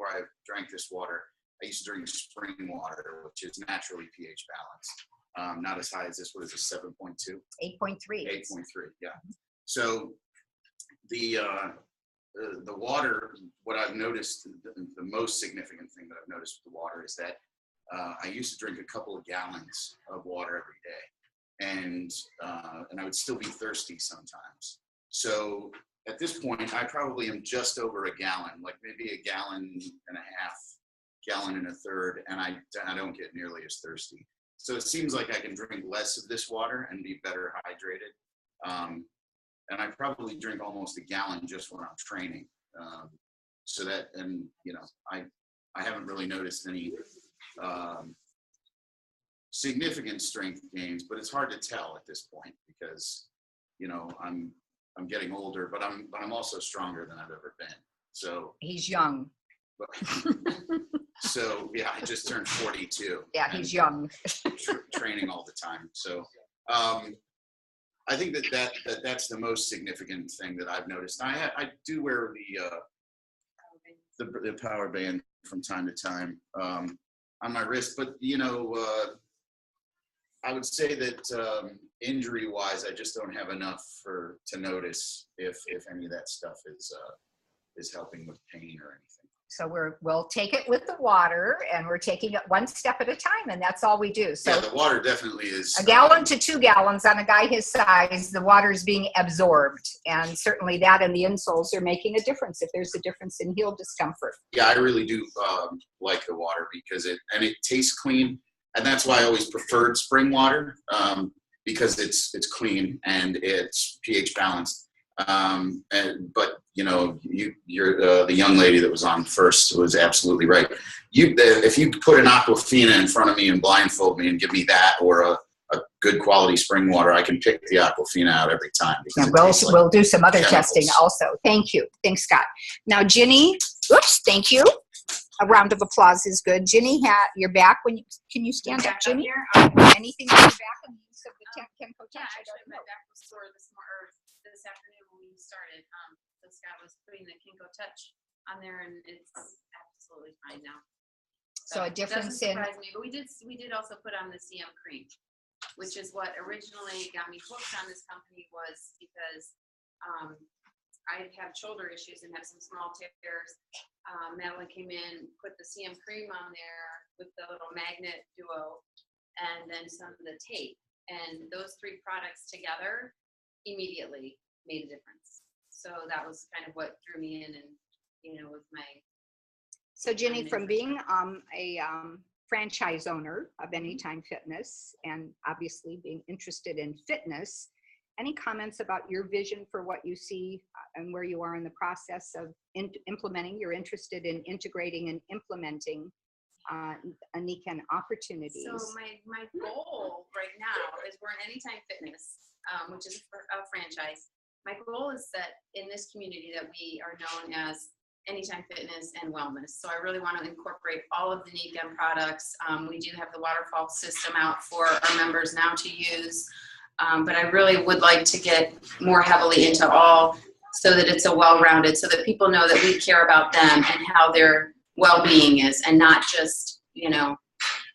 I drank this water, I used to drink spring water, which is naturally pH balanced. Not as high as this. What is it, 7.2? 8.3. 8.3, yeah. So the water, what I've noticed, the most significant thing that I've noticed with the water is that I used to drink a couple of gallons of water every day, and I would still be thirsty sometimes. So at this point, I probably am just over a gallon, like maybe a gallon and a half, gallon and a third, and I don't get nearly as thirsty. So it seems like I can drink less of this water and be better hydrated. And I probably drink almost a gallon just when I'm training. I haven't really noticed any significant strength gains, but it's hard to tell at this point because, I'm getting older, but I'm also stronger than I've ever been. So he's young. So yeah, I just turned 42. Yeah, he's young. Training all the time. So I think that's the most significant thing that I've noticed. I do wear the power band from time to time on my wrist, but I would say that injury-wise, I just don't have enough to notice if any of that stuff is helping with pain or anything. So we'll take it with the water, and we're taking it one step at a time, and that's all we do. So yeah, the water definitely is. A gallon to 2 gallons on a guy his size, the water is being absorbed, and certainly that and the insoles are making a difference if there's a difference in heel discomfort. Yeah, I really do like the water because it tastes clean, and that's why I always preferred spring water because it's clean and it's pH balanced. But you're the young lady that was on first was absolutely right. If you put an Aquafina in front of me and blindfold me and give me that or a good quality spring water, I can pick the Aquafina out every time. Yeah, we'll do some other testing also. Thank you. Thanks, Scott. Now, Ginny, oops, thank you. A round of applause is good. Ginny, you're back. Can you stand up, Ginny? Anything on your back in the use of the Kenko Touch? Yeah, actually, my back was sore this afternoon when we started. So Scott was putting the Kenko Touch on there, and it's absolutely fine now. So a difference in. Doesn't surprise me, but we did also put on the CM cream, which is what originally got me hooked on this company was because I have shoulder issues and have some small tears. Madeline came in, put the CM cream on there with the little magnet duo, and then some of the tape, and those 3 products together immediately made a difference. So that was kind of what drew me in, and with my. So Ginny, from being a franchise owner of Anytime Fitness, and obviously being interested in fitness, any comments about your vision for what you see and where you are in the process of implementing? You're interested in integrating and implementing Aniken opportunities. So my goal right now is we're in Anytime Fitness, which is a franchise. My goal is that in this community that we are known as Anytime Fitness and Wellness. So I really want to incorporate all of the NECAM products. We do have the waterfall system out for our members now to use, but I really would like to get more heavily into all so that it's a well-rounded, so that people know that we care about them and how their well-being is, and not just, you know,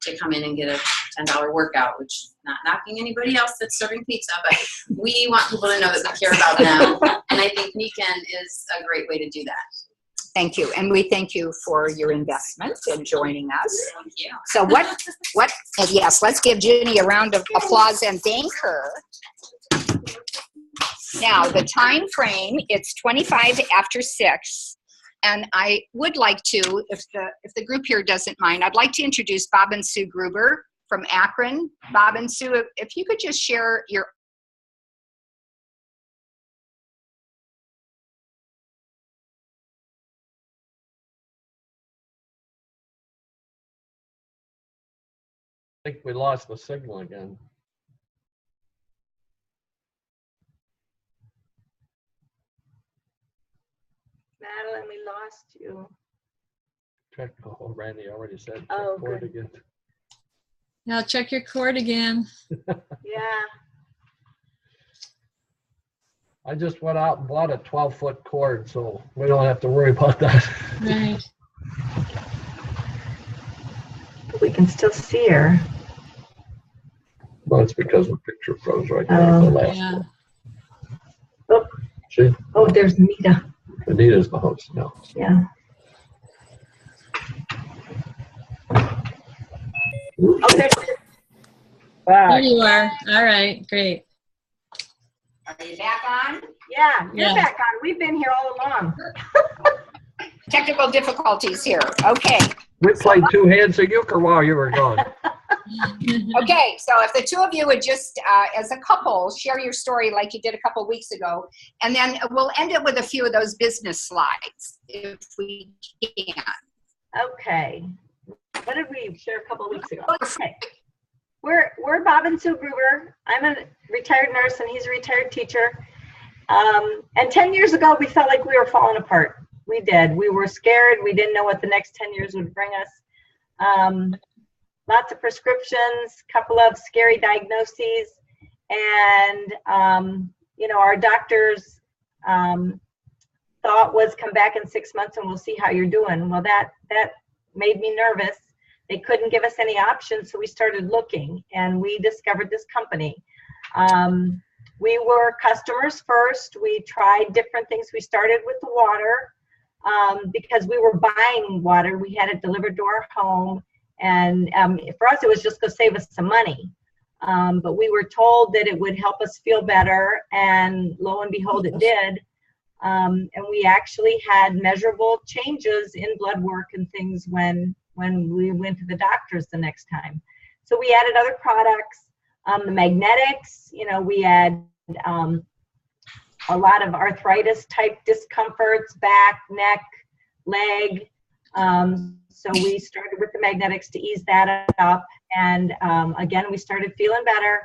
to come in and get a $10 workout, which not knocking anybody else that's serving pizza, but we want people to know that we care about them. And I think NECAM is a great way to do that. Thank you. And we thank you for your investment in joining us. Thank you. So yes, let's give Ginny a round of applause and thank her. Now, the time frame, it's 25 after 6. And I would like to, if the group here doesn't mind, I'd like to introduce Bob and Sue Gruber from Akron. Bob and Sue, if you could just share your I think we lost the signal again. Madeline, we lost you. Check. Oh, Randy already said. Check Oh, cord good. again. Now check your cord again. Yeah. I just went out and bought a 12-foot cord, so we don't have to worry about that. Right. We can still see her. Well, it's because the picture froze right there. Oh. The last Yeah. one. Oh. See, Oh, there's Nita. Anita's the host now. Yeah. Oh, there's There you are. All right, great. Are you back on? Yeah, you're Yeah. back on. We've been here all along. Technical difficulties here. Okay. We played two hands of euchre while you were gone. Okay, so if the two of you would just, as a couple, share your story like you did a couple weeks ago, and then we'll end it with a few of those business slides, if we can. Okay. What did we share a couple of weeks ago? Okay. We're Bob and Sue Gruber. I'm a retired nurse and he's a retired teacher. And 10 years ago, we felt like we were falling apart. We did. We were scared. We didn't know what the next 10 years would bring us. Lots of prescriptions, couple of scary diagnoses, and you know, our doctors thought was come back in 6 months and we'll see how you're doing. Well, that made me nervous. They couldn't give us any options, so we started looking, and we discovered this company. We were customers first. We tried different things. We started with the water because we were buying water. We had it delivered to our home. And for us, it was just to save us some money. But we were told that it would help us feel better, and lo and behold, it did. And we actually had measurable changes in blood work and things when we went to the doctors the next time. So we added other products, the magnetics, you know, we had a lot of arthritis type discomforts, back, neck, leg. So we started with the magnetics to ease that up. And again, we started feeling better.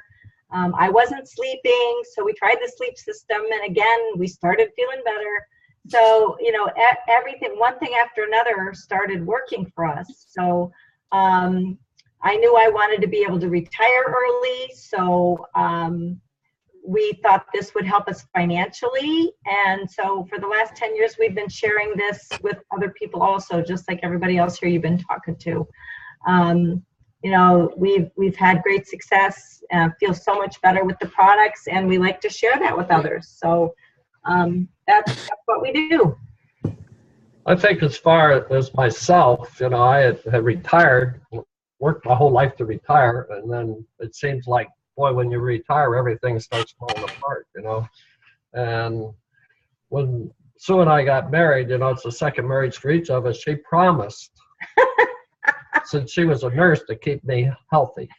I wasn't sleeping, so we tried the sleep system. And again, we started feeling better. So, you know, everything, one thing after another started working for us. So I knew I wanted to be able to retire early. So we thought this would help us financially. And so for the last 10 years, we've been sharing this with other people also, just like everybody else here you've been talking to. You know, we've had great success, feel so much better with the products, and we like to share that with others. So that's what we do. I think as far as myself, you know, I had retired, worked my whole life to retire, and then it seems like, boy, when you retire, everything starts falling apart, you know. And when Sue and I got married, you know, it's the second marriage for each of us, she promised, since she was a nurse, to keep me healthy.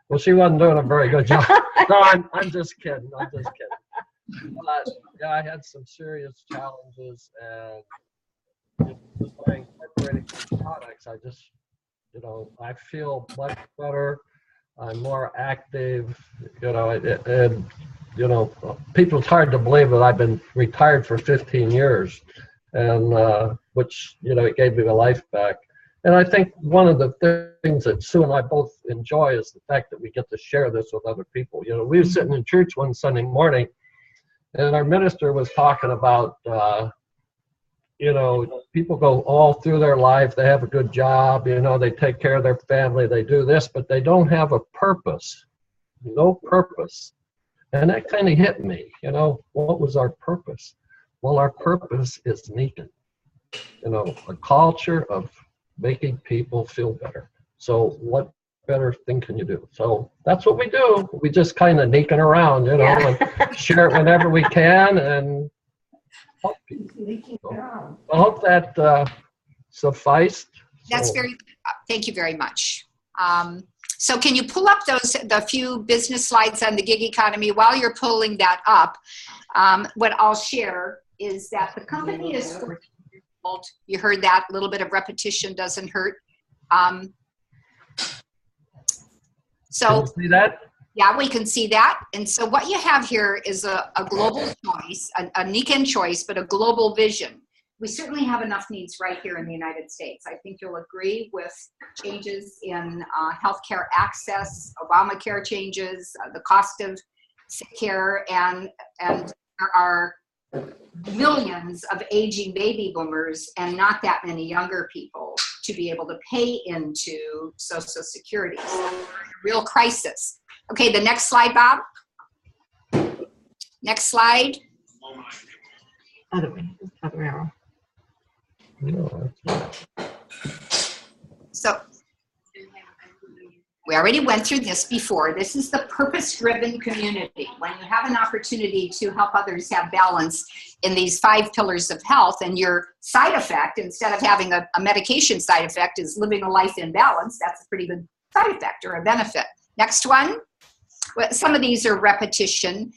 Well, she wasn't doing a very good job. No, I'm just kidding. I'm just kidding. But yeah, I had some serious challenges, and just by incorporating these products, I just, you know, I feel much better. I'm more active, you know, and you know, people, it's hard to believe that I've been retired for 15 years. and which, you know, it gave me my life back. And I think one of the things that Sue and I both enjoy is the fact that we get to share this with other people. You know, we were sitting in church one Sunday morning, and our minister was talking about, you know, people go all through their life, they have a good job, you know, they take care of their family, they do this, but they don't have a purpose, no purpose. And that kind of hit me, you know, what was our purpose? Well, our purpose is Nikan, you know, a culture of making people feel better. So what better thing can you do? So that's what we do. We just kind of Nikan around, you know, and share it whenever we can and help people. So I hope that sufficed. That's very, thank you very much. So can you pull up the few business slides on the gig economy? While you're pulling that up, what I'll share is that the company is, you heard that, a little bit of repetition doesn't hurt. So can you see that? Yeah, we can see that. And so what you have here is a global choice, a Nikan choice, but a global vision. We certainly have enough needs right here in the United States. I think you'll agree with changes in healthcare access, Obamacare changes, the cost of sick care, and there are millions of aging baby boomers and not that many younger people to be able to pay into Social Security. So we're in a real crisis. Okay, the next slide, Bob. Next slide. Other way, other arrow. So we already went through this before. This is the purpose-driven community. When you have an opportunity to help others have balance in these 5 pillars of health, and your side effect, instead of having a medication side effect, is living a life in balance, that's a pretty good side effect or a benefit. Next one. Well, some of these are repetition.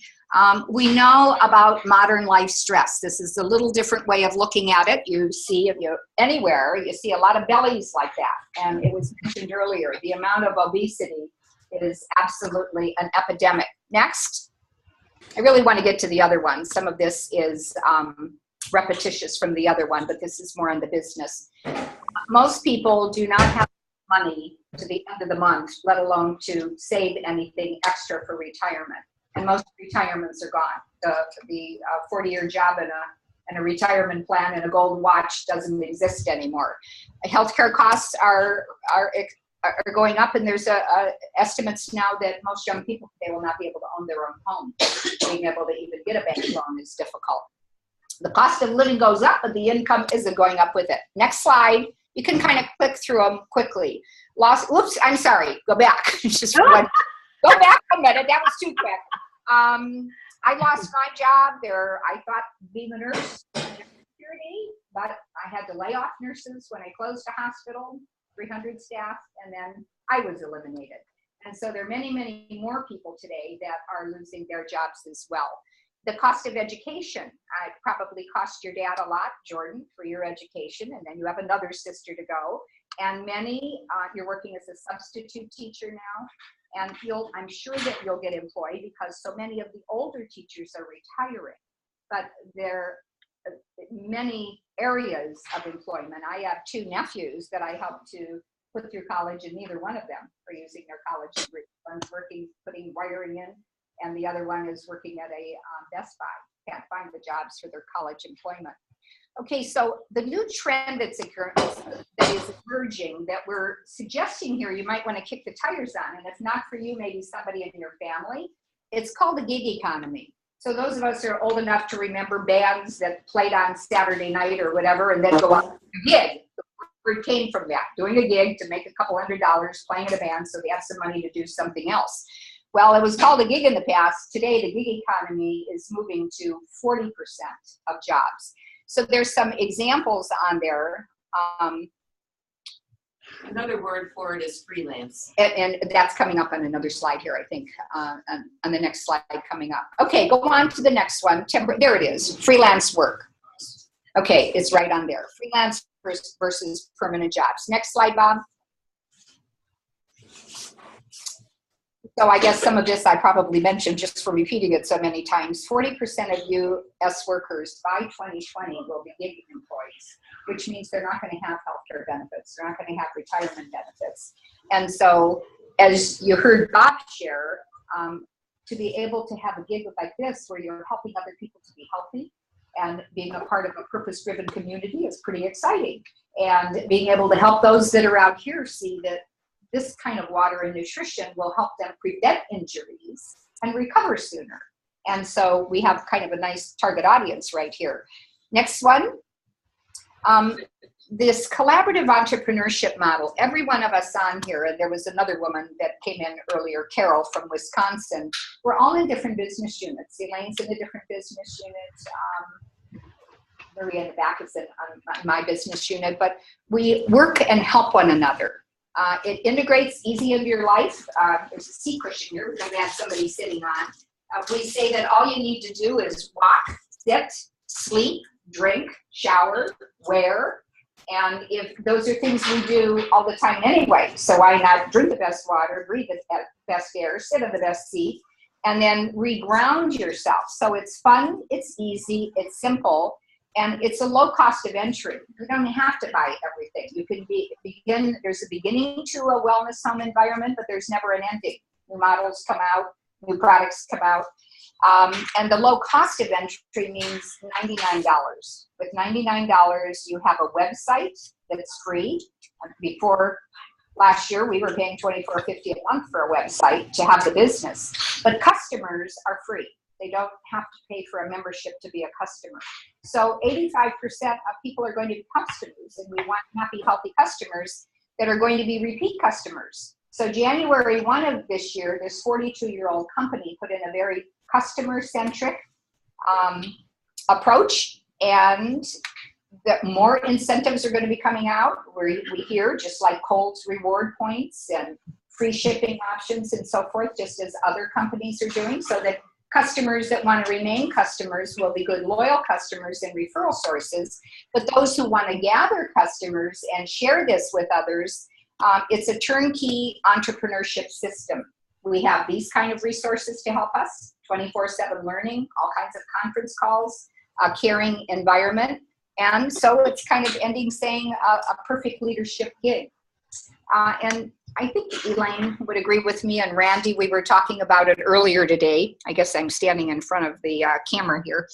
We know about modern life stress. This is a little different way of looking at it. You see, if you're anywhere, you see a lot of bellies like that. And it was mentioned earlier, the amount of obesity is absolutely an epidemic. Next. I really want to get to the other one. Some of this is repetitious from the other one, but this is more on the business. Most people do not have money to the end of the month, let alone to save anything extra for retirement. And most retirements are gone. The 40-year job and a retirement plan and a gold watch doesn't exist anymore. Healthcare costs are going up, and there's estimates now that most young people, they will not be able to own their own home. Being able to even get a bank loan is difficult. The cost of living goes up, but the income isn't going up with it. Next slide. You can kind of click through them quickly. Whoops, I'm sorry. Go back. Just go back a minute. That was too quick. I lost my job there. I thought being a nurse, security, but I had to lay off nurses when I closed a hospital, 300 staff, and then I was eliminated. And so there are many, many more people today that are losing their jobs as well. The cost of education, it probably cost your dad a lot, Jordan, for your education, and then you have another sister to go. And many, you're working as a substitute teacher now, and I'm sure that you'll get employed because so many of the older teachers are retiring. But there are many areas of employment. I have 2 nephews that I helped to put through college, and neither one of them are using their college degree. One's working, putting wiring in, and the other one is working at a Best Buy. Can't find the jobs for their college employment. Okay, so the new trend that is emerging that we're suggesting here, you might want to kick the tires on, and if not for you, maybe somebody in your family, it's called the gig economy. So those of us who are old enough to remember bands that played on Saturday night or whatever, and then go out to a gig. It came from that, doing a gig to make a couple $100, playing in a band so they have some money to do something else. Well, it was called a gig in the past. Today, the gig economy is moving to 40% of jobs. So there's some examples on there. Another word for it is freelance. And that's coming up on another slide here, I think, on the next slide coming up. Okay, go on to the next one. There it is, freelance work. Okay, it's right on there. Freelance versus permanent jobs. Next slide, Bob. So I guess some of this I probably mentioned just for repeating it so many times. 40% of U.S. workers by 2020 will be gig employed. which means they're not going to have healthcare benefits. They're not going to have retirement benefits. And so, as you heard Bob share, to be able to have a gig like this where you're helping other people to be healthy and being a part of a purpose-driven community is pretty exciting. And being able to help those that are out here see that this kind of water and nutrition will help them prevent injuries and recover sooner. And so we have kind of a nice target audience right here. Next one. This collaborative entrepreneurship model, every one of us on here, and there was another woman that came in earlier, Carol from Wisconsin, we're all in different business units. Elaine's in a different business unit. Maria in the back is in my business unit, but we work and help one another. It integrates easy into your life. There's a seat cushion here, which I have somebody sitting on. We say that all you need to do is walk, sit, sleep, drink, shower, wear, and if those are things we do all the time anyway, so why not drink the best water, breathe the best air, sit in the best seat, and then reground yourself. So it's fun, it's easy, it's simple, and it's a low cost of entry. You don't have to buy everything. You can begin, there's a beginning to a wellness home environment, but there's never an ending. New models come out, new products come out. And the low cost of entry means $99. With $99, you have a website that's free. Before last year, we were paying $24.50 a month for a website to have the business. But customers are free. They don't have to pay for a membership to be a customer. So 85% of people are going to be customers, and we want happy, healthy customers that are going to be repeat customers. So January 1 of this year, this 42-year-old company put in a very customer-centric approach, and that more incentives are going to be coming out. We hear, just like Kohl's reward points and free shipping options and so forth, just as other companies are doing, so that customers that want to remain customers will be good, loyal customers and referral sources. But those who want to gather customers and share this with others, it's a turnkey entrepreneurship system. We have these kind of resources to help us, 24/7 learning, all kinds of conference calls, a caring environment. And so it's kind of ending saying a perfect leadership gig. And I think Elaine would agree with me, and Randy, we were talking about it earlier today. I guess I'm standing in front of the camera here.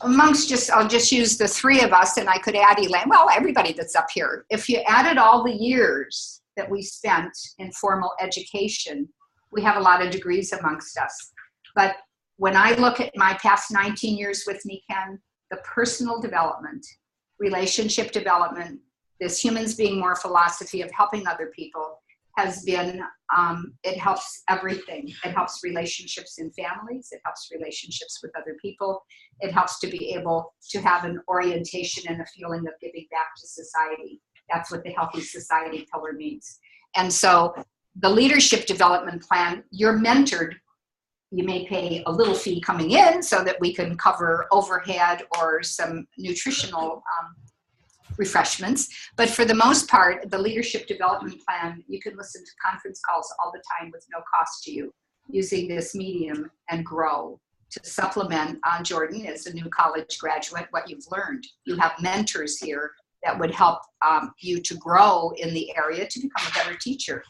I'll just use the three of us, and I could add Elaine, well, everybody that's up here. If you added all the years that we spent in formal education, we have a lot of degrees amongst us. But when I look at my past 19 years with NECAN, the personal development, relationship development, this humans being more philosophy of helping other people has been, it helps everything. It helps relationships in families. It helps relationships with other people. It helps to be able to have an orientation and a feeling of giving back to society. That's what the Healthy Society pillar means. And so the leadership development plan, you're mentored. You may pay a little fee coming in so that we can cover overhead or some nutritional refreshments. But for the most part, the leadership development plan, you can listen to conference calls all the time with no cost to you, using this medium and grow to supplement on Jordan as a new college graduate, what you've learned. You have mentors here that would help you to grow in the area to become a better teacher.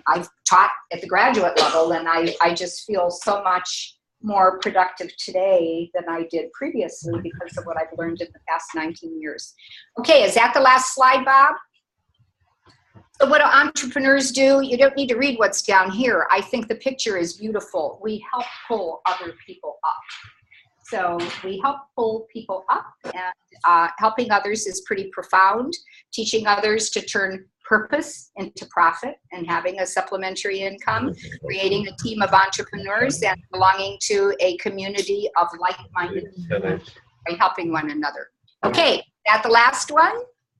I've taught at the graduate level, and I just feel so much more productive today than I did previously because of what I've learned in the past 19 years. Okay, is that the last slide, Bob? So what do entrepreneurs do? You don't need to read what's down here. I think the picture is beautiful. We help pull other people up. So we help pull people up, and helping others is pretty profound. Teaching others to turn purpose into profit and having a supplementary income, creating a team of entrepreneurs and belonging to a community of like-minded people by helping one another. Okay, that the last one?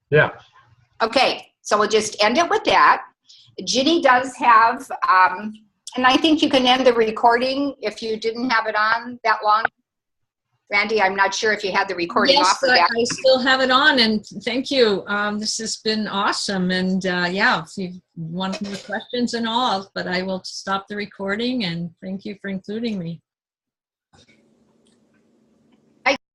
Yeah. Okay, so we'll just end it with that. Ginny does have, and I think you can end the recording if you didn't have it on that long. Randy, I'm not sure if you had the recording off of that. Yes, I still have it on, and thank you. This has been awesome, and yeah, if you want more questions and all, but I will stop the recording, and thank you for including me.